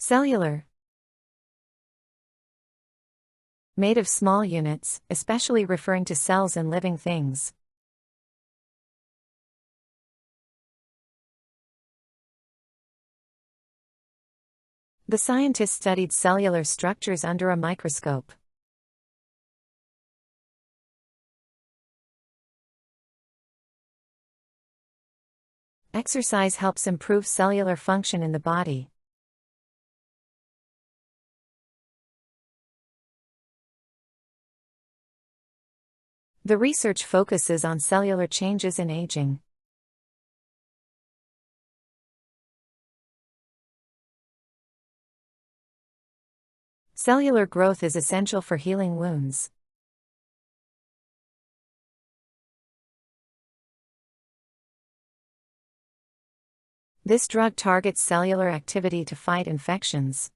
Cellular. Made of small units, especially referring to cells in living things. The scientists studied cellular structures under a microscope. Exercise helps improve cellular function in the body. The research focuses on cellular changes in aging. Cellular growth is essential for healing wounds. This drug targets cellular activity to fight infections.